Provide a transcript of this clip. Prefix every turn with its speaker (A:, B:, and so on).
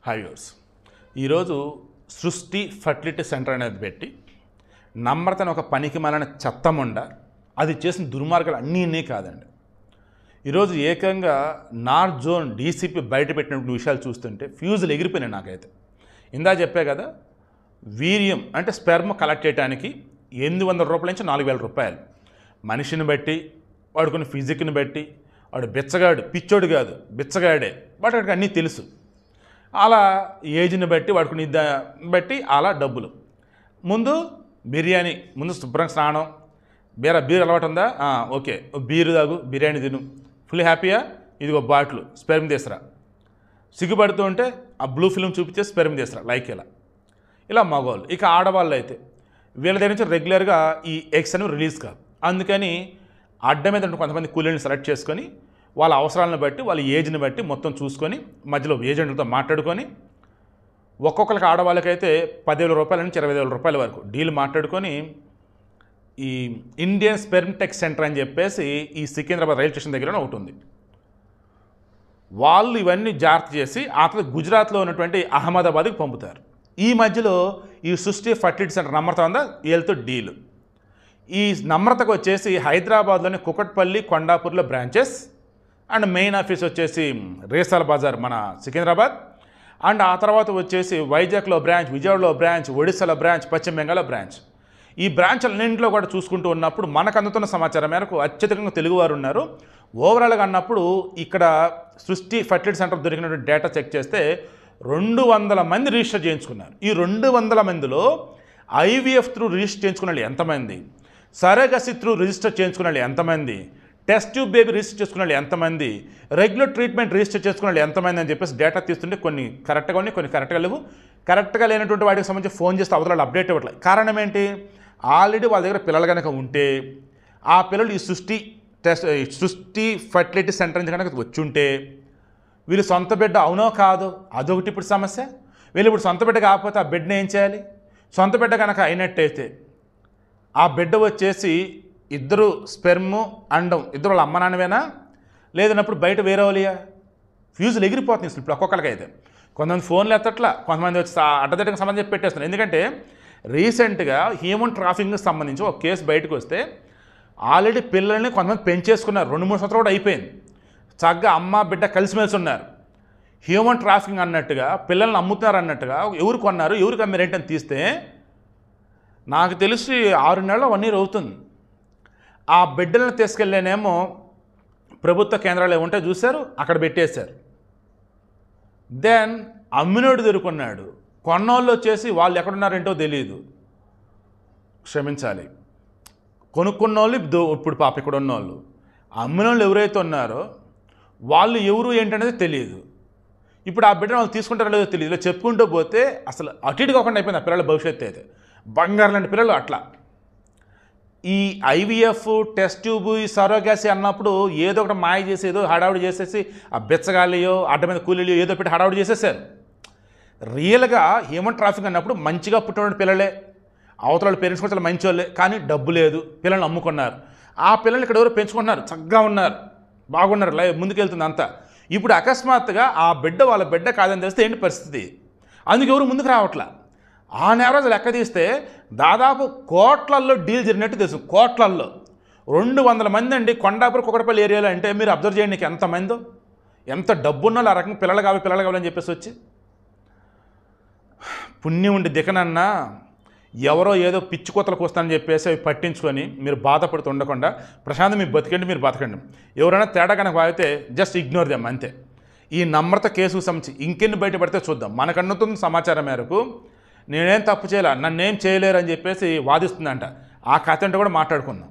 A: Hi viewers, ఈరోజు సృష్టి fertility centre అనేది పెట్టి నమ్రతను ఒక పనికి మాలిన చెత్తముండ అది చేసిన దుర్మార్గాలు అన్నీ కాదండి. ఈరోజు ఏకంగా నార్త్ జోన్ డీసీపీ బయట పెట్టినటువంటి విషయాలు చూస్తుంటే ఫ్యూజులు ఎగిరిపోయినాయి నాకైతే. ఇందా చెప్పే కదా, వీర్యం అంటే స్పెర్మ్ కలెక్ట్ చేయడానికి 800 రూపాయల నుంచి 4000 రూపాయలు. మనిషిని బట్టి, వాడుకున్న ఫిజిక్ని బట్టి, వాడు బిచ్చగాడు, పిచ్చోడు కాదు బిచ్చగాడే, బట్ వాడికి అన్నీ తెలుసు. అలా ఏజ్ని బట్టి వాడుకుని బట్టి అలా డబ్బులు. ముందు బిర్యానీ, ముందు శుభ్రంగా స్నానం, బీర్ అలవాటు ఉందా, ఓకే బీరు తాగు, బిర్యానీ తిను, ఫుల్ హ్యాపీయా, ఇదిగో బాటిల్ స్పెర్మ్ తీసురా. సిగ్గుపడుతూ ఉంటే ఆ బ్లూ ఫిల్మ్ చూపించే స్పెర్మ్ తీసురా, లైక్ ఇలా మగవాళ్ళు. ఇక ఆడవాళ్ళు అయితే వీళ్ళ దగ్గర నుంచి రెగ్యులర్గా ఈ ఎగ్స్ అనేవి రిలీజ్ కాదు. అందుకని అడ్డ మీద కొంతమంది కూలీని సెలెక్ట్ చేసుకొని వాళ్ళ అవసరాలను బట్టి, వాళ్ళ ఏజ్ని బట్టి మొత్తం చూసుకొని మధ్యలో ఏజెంట్లతో మాట్లాడుకొని ఒక్కొక్కరికి ఆడవాళ్ళకైతే 10,000 రూపాయల నుంచి 20,000 రూపాయల వరకు డీల్ మాట్లాడుకొని ఈ ఇండియన్ స్పెర్మ్ టెక్ సెంటర్ అని చెప్పేసి ఈ సికింద్రాబాద్ రైల్వే స్టేషన్ దగ్గర ఒకటి ఉంది. వాళ్ళు ఇవన్నీ జాగ్రత్త చేసి ఆ తర్వాత గుజరాత్లో ఉన్నటువంటి అహ్మదాబాద్కి పంపుతారు. ఈ మధ్యలో ఈ సృష్టి ఫర్టిలిటీ సెంటర్ నమ్రత ఉందా, వీళ్ళతో డీలు. ఈ నమ్రతకు వచ్చేసి హైదరాబాద్లోని కుకట్పల్లి, కొండాపూర్లో బ్రాంచెస్ అండ్ మెయిన్ ఆఫీస్ వచ్చేసి రేసాల బజార్ మన సికింద్రాబాద్, అండ్ ఆ తర్వాత వచ్చేసి వైజాగ్లో బ్రాంచ్, విజయవాడలో బ్రాంచ్, ఒడిశాలో బ్రాంచ్, పశ్చిమ బెంగాల్లో బ్రాంచ్. ఈ బ్రాంచ్లన్నింటిలో కూడా చూసుకుంటూ ఉన్నప్పుడు మనకు అందుతున్న సమాచారం మేరకు అత్యధికంగా తెలుగువారు ఉన్నారు. ఓవరాల్గా అన్నప్పుడు ఇక్కడ సృష్టి ఫర్టిలిటీ సెంటర్ దొరికినటువంటి డేటా చెక్ చేస్తే 200 మంది రిజిస్టర్ చేయించుకున్నారు. ఈ 200 మందిలో ఐవీఎఫ్ త్రూ రిజిస్టర్ చేయించుకున్న వాళ్ళు ఎంతమంది, సరగసి త్రూ రిజిస్టర్ చేయించుకున్న వాళ్ళు ఎంతమంది, టెస్ట్ ట్యూబ్ బేబీ రిజిస్టర్ చేసుకున్న వాళ్ళు ఎంతమంది, రెగ్యులర్ ట్రీట్మెంట్ రిజిస్టర్ చేసుకున్న వాళ్ళు ఎంతమంది అని చెప్పేసి డేటా తీస్తుంటే కొన్ని కరెక్ట్గా ఉన్నాయి, కొన్ని కరెక్ట్గా లేవు. కరెక్ట్గా లేనటువంటి వాటికి సంబంధించి ఫోన్ చేస్తే అవతల అప్డేట్ ఇవ్వట్లేదు. కారణం ఏంటి, ఆల్రెడీ వాళ్ళ దగ్గర పిల్లలు కనుక ఉంటే ఆ పిల్లలు ఈ సృష్టి ఫర్టిలిటీ సెంటర్ నుంచి కనుక వచ్చి ఉంటే వీళ్ళు సొంత బిడ్డ అవునో కాదో అదొకటి ఇప్పుడు సమస్య. వీళ్ళు ఇప్పుడు సొంత బిడ్డ కాకపోతే ఆ బిడ్డని ఏం చేయాలి? సొంత బిడ్డ కనుక అయినట్టయితే ఆ బిడ్డ వచ్చేసి ఇద్దరు స్పెర్ము అండం ఇద్దరు వాళ్ళ అమ్మ నాన్నవేనా, లేదన్నప్పుడు బయట వేరే వాళ్ళియా? ఫ్యూజులు ఎగిరిపోతుంది ఇప్పుడు ఒక్కొక్కరికి. అయితే కొంతమంది ఫోన్లు ఎత్తట్లా, కొంతమంది వచ్చి అడ్డదిడ్డకు సంబంధించి పెట్టేస్తున్నారు. ఎందుకంటే రీసెంట్గా హ్యూమన్ ట్రాఫికింగ్కి సంబంధించి ఒక కేసు బయటకు వస్తే ఆల్రెడీ పిల్లల్ని కొంతమంది పెంచేసుకున్నారు, 2-3 సంవత్సరాలు కూడా అయిపోయింది, చక్కగా అమ్మ బిడ్డ కలిసిమెలిసి ఉన్నారు. హ్యూమన్ ట్రాఫికింగ్ అన్నట్టుగా పిల్లల్ని అమ్ముతున్నారు అన్నట్టుగా ఎవరు కొన్నారు, ఎవరికి అమ్మారేంటని తీస్తే నాకు తెలిసి 6 నెలలు 1 ఇయర్ అవుతుంది. ఆ బిడ్డలను తీసుకెళ్ళేనేమో ప్రభుత్వ కేంద్రాలు ఏముంటే చూశారు, అక్కడ పెట్టేశారు. దెన్ అమ్మినోడు దొరుకున్నాడు, కొన్నోళ్ళు వచ్చేసి వాళ్ళు ఎక్కడున్నారేంటో తెలియదు, క్షమించాలి, కొనుక్కున్నోళ్ళు ఇప్పుడు పాప ఇక్కడ ఉన్నోళ్ళు, అమ్మినోళ్ళు ఎవరైతే ఉన్నారో వాళ్ళు ఎవరు ఏంటనేది తెలియదు. ఇప్పుడు ఆ బిడ్డను వాళ్ళు తీసుకుంటారో లేదో తెలియదు. ఇలా చెప్పుకుంటూ పోతే అసలు అటు ఇటు కాకుండా అయిపోయింది ఆ పిల్లల భవిష్యత్తు. అయితే బంగారు లాంటి పిల్లలు అట్లా. ఈ ఐవీఎఫ్, టెస్ట్ ట్యూబ్, ఈ సరోగసి అన్నప్పుడు ఏదో ఒకటి మాయ చేసి ఏదో హడావుడి చేసేసి ఆ బెచ్చగాలియో అడ్డ మీద కూలీలు ఏదో పెట్టి హడావుడి చేసేసారు. రియల్గా హ్యూమన్ ట్రాఫిక్ అన్నప్పుడు మంచిగా పుట్టిన పిల్లలే, అవతల పేరెంట్స్ కూడా చాలా మంచి వాళ్ళే, కానీ డబ్బు లేదు, పిల్లల్ని అమ్ముకున్నారు. ఆ పిల్లల్ని ఇక్కడ ఎవరు పెంచుకుంటున్నారు, చక్కగా ఉన్నారు, బాగున్నారు, ముందుకెళ్తుంది అంతా. ఇప్పుడు అకస్మాత్తుగా ఆ బిడ్డ వాళ్ళ బిడ్డ కాదని తెలిస్తే ఏంటి పరిస్థితి? అందుకు ఎవరు ముందుకు రావట్లా. ఆ నేరాజు లెక్క తీస్తే దాదాపు కోట్లల్లో డీల్ జరిగినట్టు తెలుసు. కోట్లల్లో 200 మంది అండి కొండాపూర్, కుకటపల్లి ఏరియాలో. అంటే మీరు అబ్జర్వ్ చేయండి, నీకు ఎంతమందో, ఎంత డబ్బున్నో ఆ రకంగా పిల్లలు కావాలని చెప్పేసి వచ్చి పుణ్యం ఉండి దికనన్నా ఎవరో ఏదో పిచ్చి కోతలకు వస్తానని చెప్పేసి అవి పట్టించుకొని మీరు బాధపడుతూ ఉండకుండా ప్రశాంతం మీరు బతికండి, మీరు బతకండి. ఎవరైనా తేడా కనుక వాగితే జస్ట్ ఇగ్నోర్ దెమ్ అంతే. ఈ నమ్రత కేసుకు సంబంధించి ఇంకెన్ని బయటపడితే చూద్దాం. మనకన్నుతున్న సమాచారం మేరకు నేనేం తప్పు చేయాల, నన్నేం చేయలేరు అని చెప్పేసి వాదిస్తుందంట. ఆ కథ అంటే కూడా మాట్లాడుకుందాం.